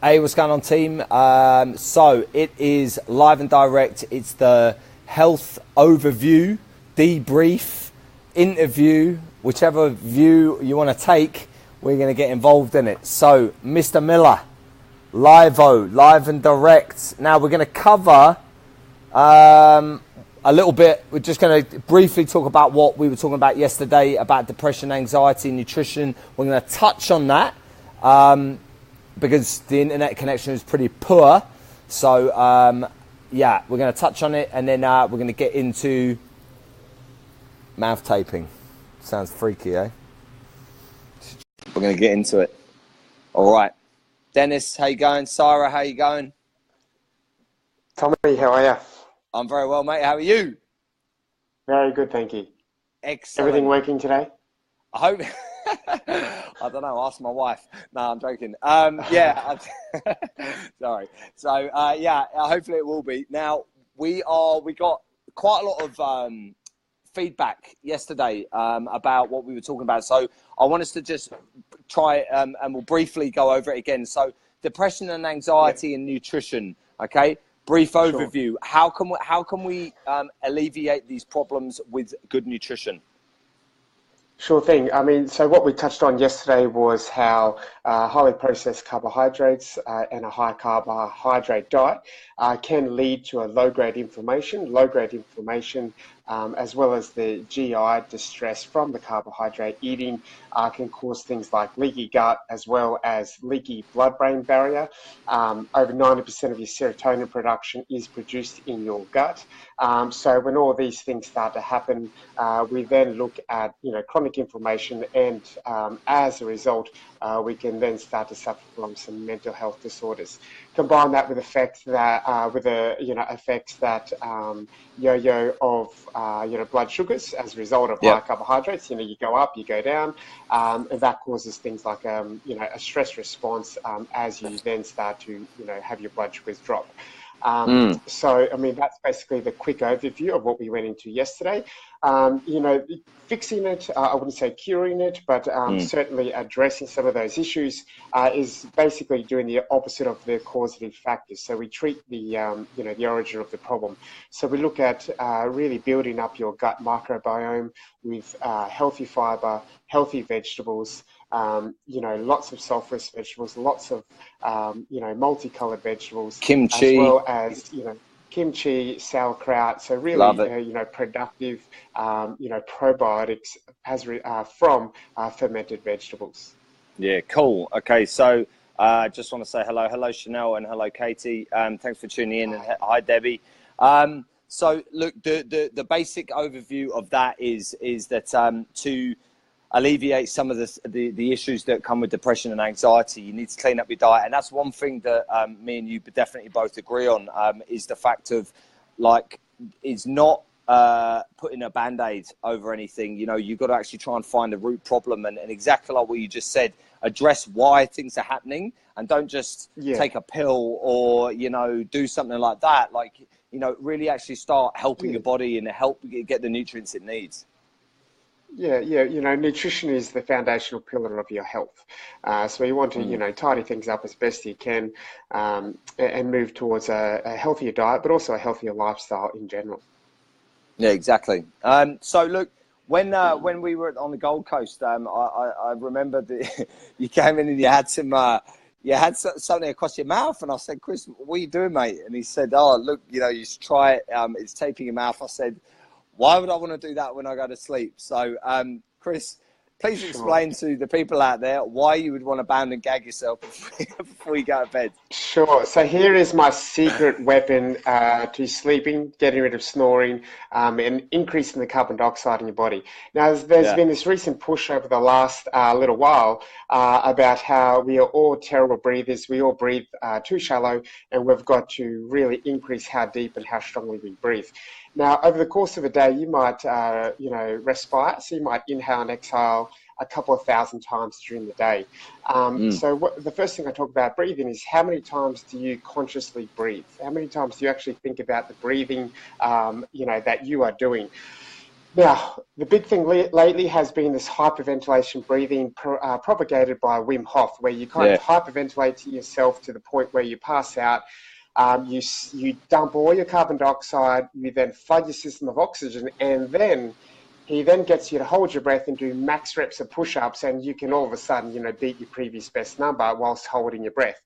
Hey, what's going on, team? So it is live and direct. It's the health overview, debrief, interview, whichever view you want to take, we're going to get involved in it. So, Mr. Miller, live and direct. Now, we're going to cover a little bit. We're just going to briefly talk about what we were talking about yesterday about depression, anxiety, nutrition. We're going to touch on that. Because the internet connection is pretty poor. So, yeah, we're going to touch on it, and then we're going to get into mouth taping. Sounds freaky, eh? We're going to get into it. All right. Dennis, how you going? Sarah, how you going? Tommy, how are you? I'm very well, mate. How are you? Very good, thank you. Excellent. Everything working today? I hope... I don't know. Ask my wife. No, I'm joking. Yeah. Sorry. So yeah, hopefully it will be. Now we got quite a lot of feedback yesterday about what we were talking about. So I want us to just try and we'll briefly go over it again. So depression and anxiety and nutrition. Okay. Brief overview. Sure. How can we alleviate these problems with good nutrition? Sure thing. I mean, so what we touched on yesterday was how highly processed carbohydrates and a high carbohydrate diet can lead to a low-grade inflammation. Low-grade inflammation, as well as the GI distress from the carbohydrate eating, can cause things like leaky gut as well as leaky blood-brain barrier. Over 90% of your serotonin production is produced in your gut. So when all these things start to happen, we then look at chronic inflammation, and as a result, we can then start to suffer from some mental health disorders. Combine that with effects that yo-yo of blood sugars as a result of high carbohydrates. You go up, you go down, and that causes things like a stress response as you then start to have your blood sugars drop. So, I mean, that's basically the quick overview of what we went into yesterday. Fixing it, I wouldn't say curing it, but certainly addressing some of those issues is basically doing the opposite of the causative factors. So we treat the origin of the problem. So we look at really building up your gut microbiome with healthy fiber, healthy vegetables, lots of sulfurous vegetables, lots of, multicolored vegetables. Kimchi. As well as, kimchi, sauerkraut. So really, productive, probiotics from fermented vegetables. Yeah, cool. Okay, so I just want to say hello. Hello, Chanel, and hello, Katie. Thanks for tuning in. And hi, Debbie. So, look, the basic overview of that is that to alleviate some of the issues that come with depression and anxiety, you need to clean up your diet. And that's one thing that me and you definitely both agree on, is the fact of, it's not putting a Band-Aid over anything. You've got to actually try and find the root problem, and exactly like what you just said, address why things are happening, and don't just take a pill or, do something like that. Really actually start helping your body and help get the nutrients it needs. Yeah, nutrition is the foundational pillar of your health. So you want to, tidy things up as best you can, and move towards a healthier diet, but also a healthier lifestyle in general. Yeah, exactly. So look, when we were on the Gold Coast, I remember that you came in and you had something across your mouth, and I said, Chris, what are you doing, mate? And he said, oh, look, you should try it. It's taping your mouth. I said, why would I want to do that when I go to sleep? So, Chris, please explain to the people out there why you would want to bound and gag yourself before you go to bed. Sure. So here is my secret weapon to sleeping, getting rid of snoring, and increasing the carbon dioxide in your body. Now, there's been this recent push over the last little while about how we are all terrible breathers. We all breathe too shallow, and we've got to really increase how deep and how strongly we breathe. Now, over the course of a day, you might, respire. So you might inhale and exhale a couple of thousand times during the day. So the first thing I talk about breathing is how many times do you consciously breathe? How many times do you actually think about the breathing, that you are doing? Now, the big thing lately has been this hyperventilation breathing propagated by Wim Hof, where you kind of hyperventilate yourself to the point where you pass out. You dump all your carbon dioxide, you then flood your system of oxygen, and then he then gets you to hold your breath and do max reps of push-ups, and you can all of a sudden, beat your previous best number whilst holding your breath.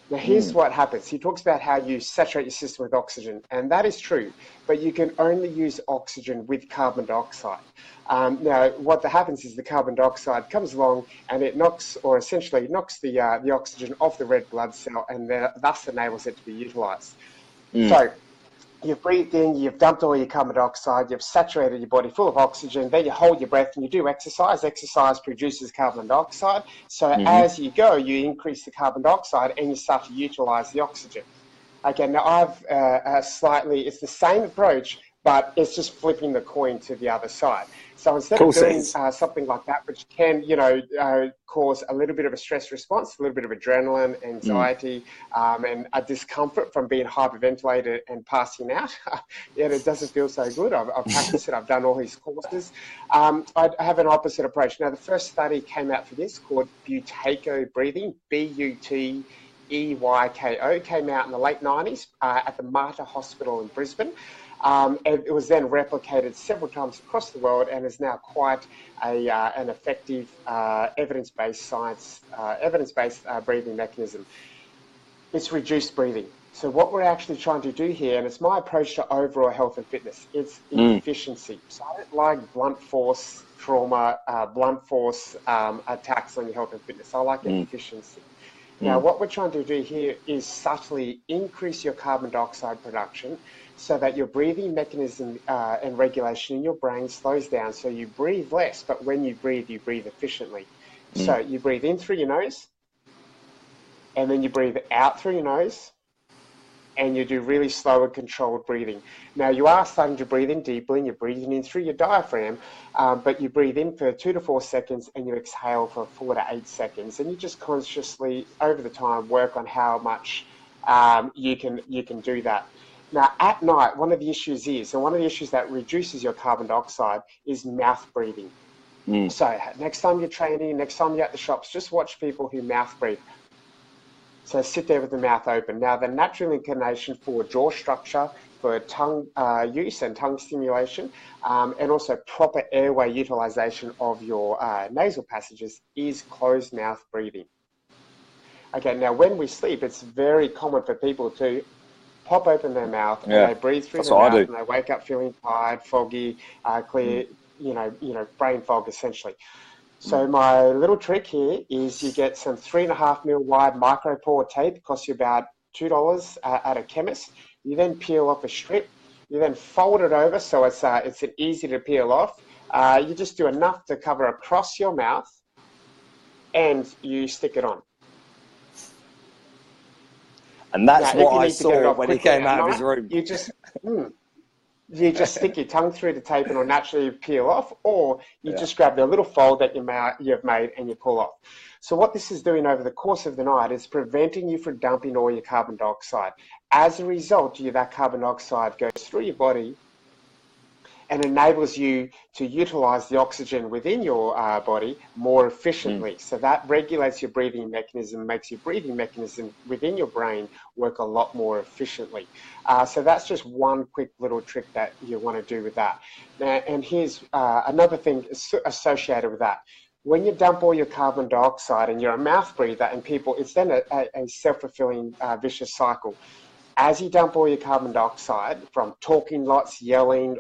Now, here's what happens. He talks about how you saturate your system with oxygen, and that is true, but you can only use oxygen with carbon dioxide. Now, what happens is the carbon dioxide comes along and it knocks, or essentially knocks the oxygen off the red blood cell, and thus enables it to be utilized. So you've breathed in, you've dumped all your carbon dioxide, you've saturated your body full of oxygen, then you hold your breath and you do exercise. Exercise produces carbon dioxide. So as you go, you increase the carbon dioxide and you start to utilize the oxygen. Okay, now I've it's the same approach, but it's just flipping the coin to the other side. So instead of doing something like that, which can, cause a little bit of a stress response, a little bit of adrenaline, anxiety, and a discomfort from being hyperventilated and passing out, it doesn't feel so good. I've practiced it. I've done all these courses. I have an opposite approach. Now, the first study came out for this called Buteyko breathing, Buteyko, came out in the late 90s at the Mater Hospital in Brisbane. It was then replicated several times across the world and is now quite an effective evidence-based breathing mechanism. It's reduced breathing. So what we're actually trying to do here, and it's my approach to overall health and fitness, it's efficiency. So I don't like blunt force trauma, blunt force attacks on your health and fitness. I like efficiency. Now, what we're trying to do here is subtly increase your carbon dioxide production so that your breathing mechanism and regulation in your brain slows down. So you breathe less, but when you breathe efficiently. So you breathe in through your nose, and then you breathe out through your nose, and you do really slow and controlled breathing. Now, you are starting to breathe in deeply, and you're breathing in through your diaphragm, but you breathe in for 2 to 4 seconds, and you exhale for 4 to 8 seconds. And you just consciously, over the time, work on how much you can do that. Now, at night, one of the issues that reduces your carbon dioxide is mouth breathing. So next time you're training, next time you're at the shops, just watch people who mouth breathe. So sit there with the mouth open. Now, the natural inclination for jaw structure, for tongue use and tongue stimulation, and also proper airway utilization of your nasal passages is closed mouth breathing. Okay, now when we sleep, it's very common for people to pop open their mouth and they breathe through their mouth and they wake up feeling tired, foggy, clear, brain fog essentially. So my little trick here is you get some 3.5mm wide micro pore tape. It costs you about $2 at a chemist. You then peel off a strip. You then fold it over so it's easy to peel off. You just do enough to cover across your mouth, and you stick it on. And that's what I saw when he came out of his room. You just stick your tongue through the tape and it'll naturally peel off, or you just grab the little fold that you've made and you pull off. So what this is doing over the course of the night is preventing you from dumping all your carbon dioxide. As a result, that carbon dioxide goes through your body and enables you to utilize the oxygen within your body more efficiently. So that regulates your breathing mechanism, makes your breathing mechanism within your brain work a lot more efficiently. So that's just one quick little trick that you want to do with that. Now, and here's another thing associated with that. When you dump all your carbon dioxide and you're a mouth breather, and people, it's then a self-fulfilling vicious cycle. As you dump all your carbon dioxide from talking lots, yelling,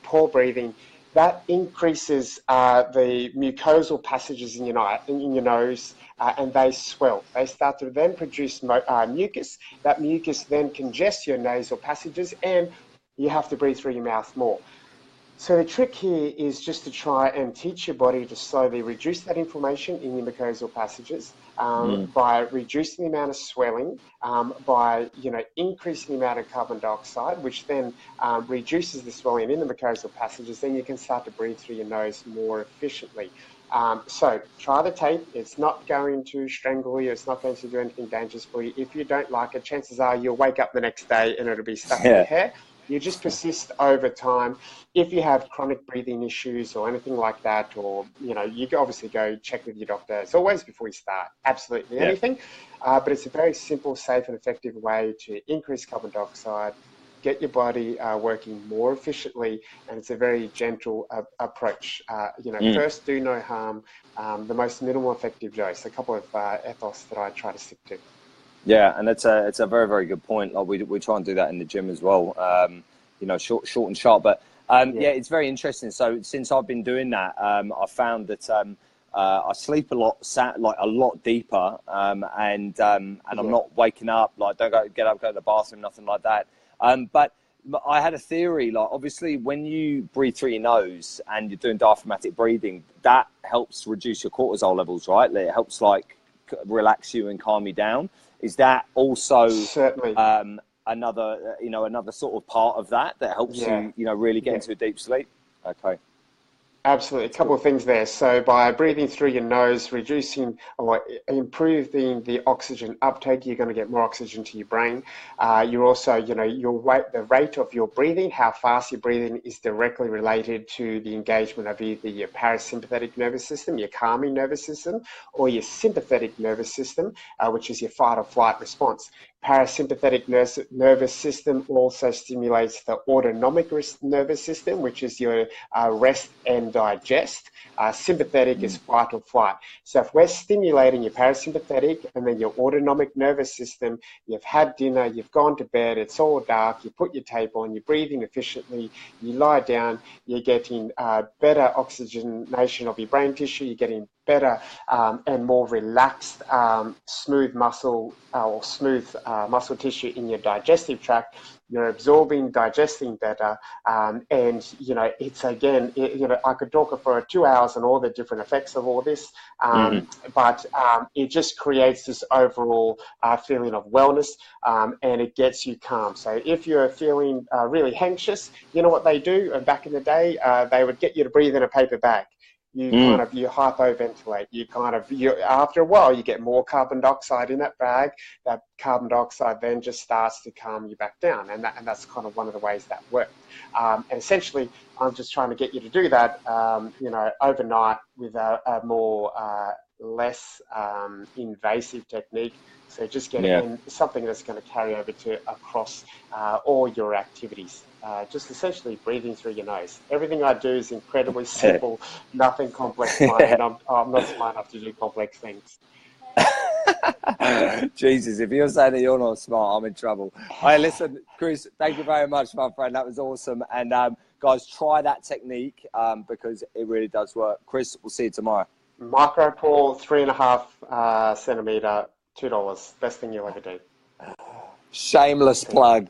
poor breathing, that increases the mucosal passages in your nose, and they swell. They start to then produce mucus. That mucus then congests your nasal passages, and you have to breathe through your mouth more. So the trick here is just to try and teach your body to slowly reduce that inflammation in your mucosal passages by reducing the amount of swelling, by increasing the amount of carbon dioxide, which then reduces the swelling in the mucosal passages. Then you can start to breathe through your nose more efficiently. So try the tape. It's not going to strangle you. It's not going to do anything dangerous for you. If you don't like it, chances are you'll wake up the next day and it'll be stuck in your hair. You just persist over time. If you have chronic breathing issues or anything like that, or, you know, you can obviously go check with your doctor as always before you start absolutely anything. But it's a very simple, safe and effective way to increase carbon dioxide, get your body working more efficiently, and it's a very gentle approach. You know, first, do no harm, the most minimal effective dose, a couple of ethos that I try to stick to. Yeah, and it's a very, very good point. Like we try and do that in the gym as well. You know, short and sharp. But yeah, it's very interesting. So since I've been doing that, I found that I sleep a lot, like a lot deeper, and I'm not waking up. Like, don't get up, go to the bathroom, nothing like that. But I had a theory. Like, obviously, when you breathe through your nose and you're doing diaphragmatic breathing, that helps reduce your cortisol levels, right? It helps like relax you and calm you down. Is that also certainly another, you know, another sort of part of that helps you, you know, really get into a deep sleep? Okay. Absolutely. A couple of things there. So by breathing through your nose, reducing or improving the oxygen uptake, you're going to get more oxygen to your brain. You're also, you know, the rate of your breathing, how fast you're breathing, is directly related to the engagement of either your parasympathetic nervous system, your calming nervous system, or your sympathetic nervous system, which is your fight or flight response. Parasympathetic nervous system also stimulates the autonomic nervous system, which is your rest and digest. Sympathetic is fight or flight. So if we're stimulating your parasympathetic and then your autonomic nervous system, you've had dinner, you've gone to bed, it's all dark, you put your tape on, you're breathing efficiently, you lie down, you're getting better oxygenation of your brain tissue, you're getting better and more relaxed, smooth muscle or smooth muscle tissue in your digestive tract. You're absorbing, digesting better, and you know, it's again, you know, I could talk for 2 hours on all the different effects of all this, but it just creates this overall feeling of wellness, and it gets you calm. So if you're feeling really anxious, you know what they do back in the day? They would get you to breathe in a paper bag. You hyperventilate. After a while, you get more carbon dioxide in that bag. That carbon dioxide then just starts to calm you back down, and that's kind of one of the ways that works. And essentially, I'm just trying to get you to do that, you know, overnight with a more less invasive technique. So just get something that's going to carry over to across all your activities. Just essentially breathing through your nose. Everything I do is incredibly simple, nothing complex, and I'm not smart enough to do complex things. Jesus, if you're saying that you're not smart, I'm in trouble. Hey, listen, Chris, thank you very much, my friend. That was awesome. And guys, try that technique because it really does work. Chris, we'll see you tomorrow. MicroPore, 3.5 centimeter, $2. Best thing you'll ever do. Shameless plug.